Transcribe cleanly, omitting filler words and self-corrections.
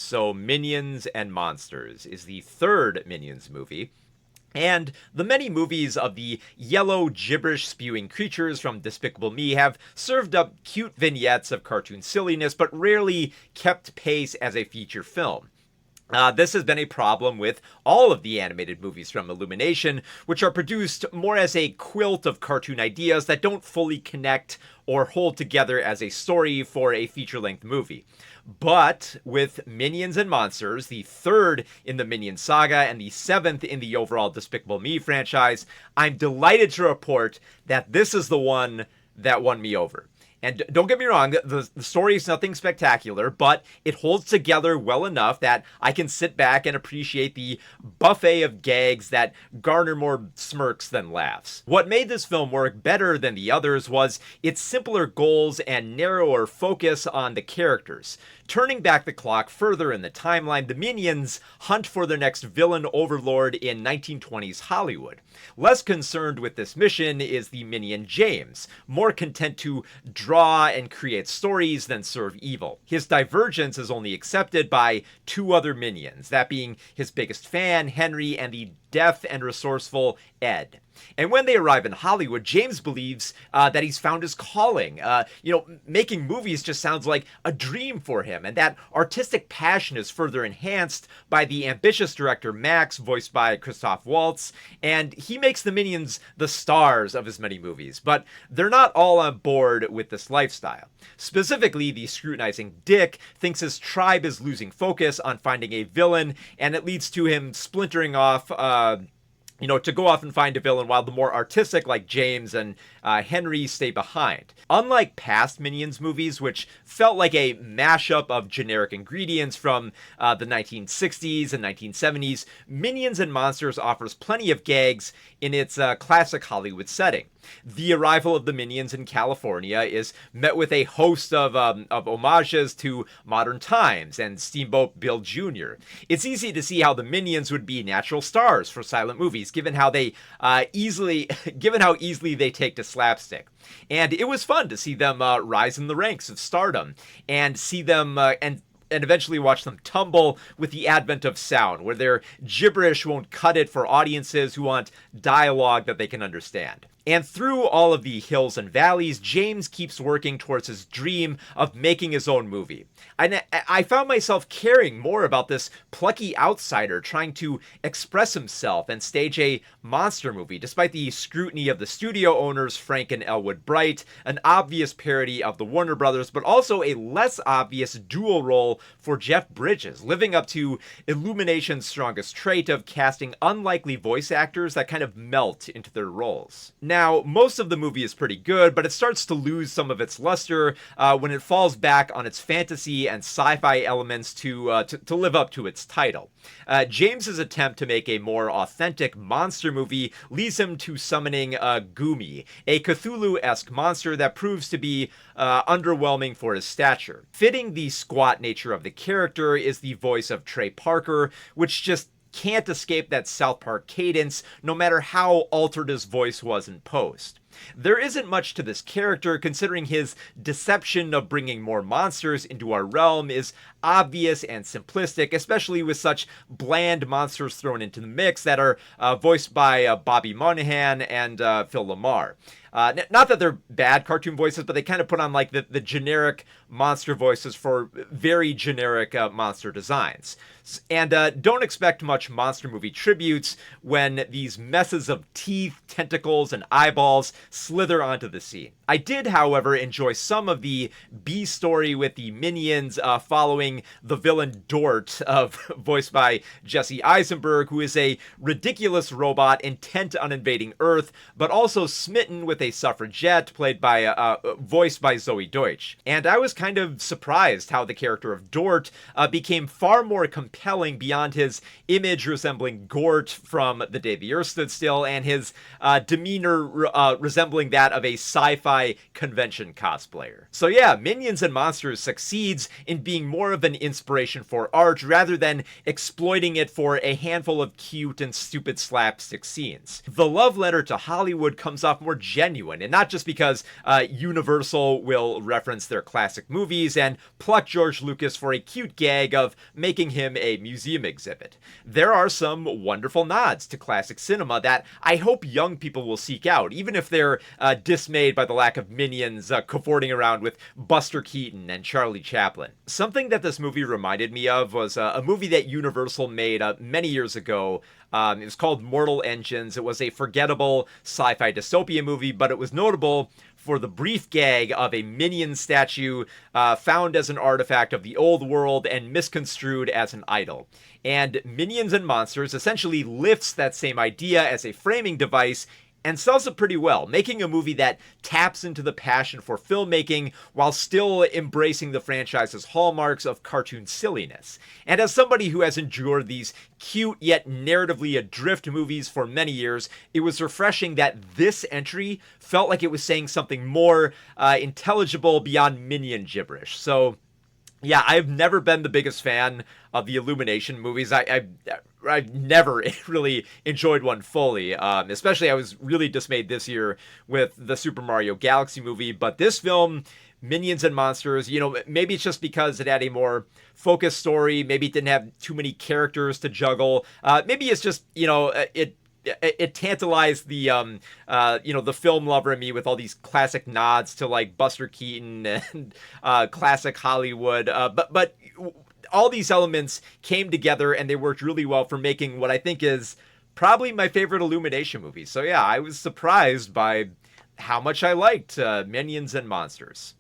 So Minions and Monsters is the third Minions movie. And the many movies of the yellow, gibberish-spewing creatures from Despicable Me have served up cute vignettes of cartoon silliness, but rarely kept pace as a feature film. This has been a problem with all of the animated movies from Illumination, which are produced more as a quilt of cartoon ideas that don't fully connect or hold together as a story for a feature-length movie. But with Minions and Monsters, the third in the Minion saga and the seventh in the overall Despicable Me franchise, I'm delighted to report that this is the one that won me over. And don't get me wrong, the story is nothing spectacular, but it holds together well enough that I can sit back and appreciate the buffet of gags that garner more smirks than laughs. What made this film work better than the others was its simpler goals and narrower focus on the characters. Turning back the clock further in the timeline, the Minions hunt for their next villain overlord in 1920s Hollywood. Less concerned with this mission is the Minion James, more content to draw and create stories than serve evil. His divergence is only accepted by two other Minions, that being his biggest fan, Henry, and the deaf and resourceful Ed. And when they arrive in Hollywood, James believes that he's found his calling. Making movies just sounds like a dream for him, and that artistic passion is further enhanced by the ambitious director Max, voiced by Christoph Waltz, and he makes the Minions the stars of his many movies. But they're not all on board with this lifestyle. Specifically, the scrutinizing Dick thinks his tribe is losing focus on finding a villain, and it leads to him splintering off to go off and find a villain, while the more artistic, like James and Henry, stay behind. Unlike past Minions movies, which felt like a mashup of generic ingredients from the 1960s and 1970s, Minions and Monsters offers plenty of gags in its classic Hollywood setting. The arrival of the Minions in California is met with a host of homages to modern times and Steamboat Bill Jr. It's easy to see how the Minions would be natural stars for silent movies, given how easily they take to slapstick. And it was fun to see them rise in the ranks of stardom and see them and eventually watch them tumble with the advent of sound, where their gibberish won't cut it for audiences who want dialogue that they can understand. And through all of the hills and valleys, James keeps working towards his dream of making his own movie. I found myself caring more about this plucky outsider trying to express himself and stage a monster movie, despite the scrutiny of the studio owners Frank and Elwood Bright, an obvious parody of the Warner Brothers, but also a less obvious dual role for Jeff Bridges, living up to Illumination's strongest trait of casting unlikely voice actors that kind of melt into their roles. Now, most of the movie is pretty good, but it starts to lose some of its luster when it falls back on its fantasy and sci-fi elements to live up to its title. James's attempt to make a more authentic monster movie leads him to summoning Goomy, a Cthulhu-esque monster that proves to be underwhelming for his stature. Fitting the squat nature of the character is the voice of Trey Parker, which just can't escape that South Park cadence, no matter how altered his voice was in post. There isn't much to this character, considering his deception of bringing more monsters into our realm is obvious and simplistic, especially with such bland monsters thrown into the mix that are voiced by Bobby Moynihan and Phil Lamar. Not that they're bad cartoon voices, but they kind of put on like the generic monster voices for very generic monster designs. And don't expect much monster movie tributes when these messes of teeth, tentacles, and eyeballs slither onto the scene. I did, however, enjoy some of the B-story with the Minions following the villain Dort, voiced by Jesse Eisenberg, who is a ridiculous robot intent on invading Earth, but also smitten with a suffragette voiced by Zoe Deutsch. And I was kind of surprised how the character of Dort became far more compelling beyond his image resembling Gort from The Day the Earth Stood Still and his demeanor resembling that of a sci-fi anti-convention cosplayer. So yeah, Minions and Monsters succeeds in being more of an inspiration for art rather than exploiting it for a handful of cute and stupid slapstick scenes. The love letter to Hollywood comes off more genuine, and not just because Universal will reference their classic movies and pluck George Lucas for a cute gag of making him a museum exhibit. There are some wonderful nods to classic cinema that I hope young people will seek out, even if they're dismayed by the lack of minions cavorting around with Buster Keaton and Charlie Chaplin. Something that this movie reminded me of was a movie that Universal made many years ago. It was called Mortal Engines. It was a forgettable sci-fi dystopia movie, but it was notable for the brief gag of a minion statue found as an artifact of the old world and misconstrued as an idol. And Minions and Monsters essentially lifts that same idea as a framing device and sells it pretty well, making a movie that taps into the passion for filmmaking while still embracing the franchise's hallmarks of cartoon silliness. And as somebody who has endured these cute yet narratively adrift movies for many years, it was refreshing that this entry felt like it was saying something more intelligible beyond minion gibberish. So yeah, I've never been the biggest fan of the Illumination movies. I've never really enjoyed one fully. Especially, I was really dismayed this year with the Super Mario Galaxy movie. But this film, Minions and Monsters, maybe it's just because it had a more focused story. Maybe it didn't have too many characters to juggle. Maybe it's just, it tantalized the the film lover in me with all these classic nods to like Buster Keaton and classic Hollywood. But all these elements came together and they worked really well for making what I think is probably my favorite Illumination movie. So yeah, I was surprised by how much I liked Minions and Monsters.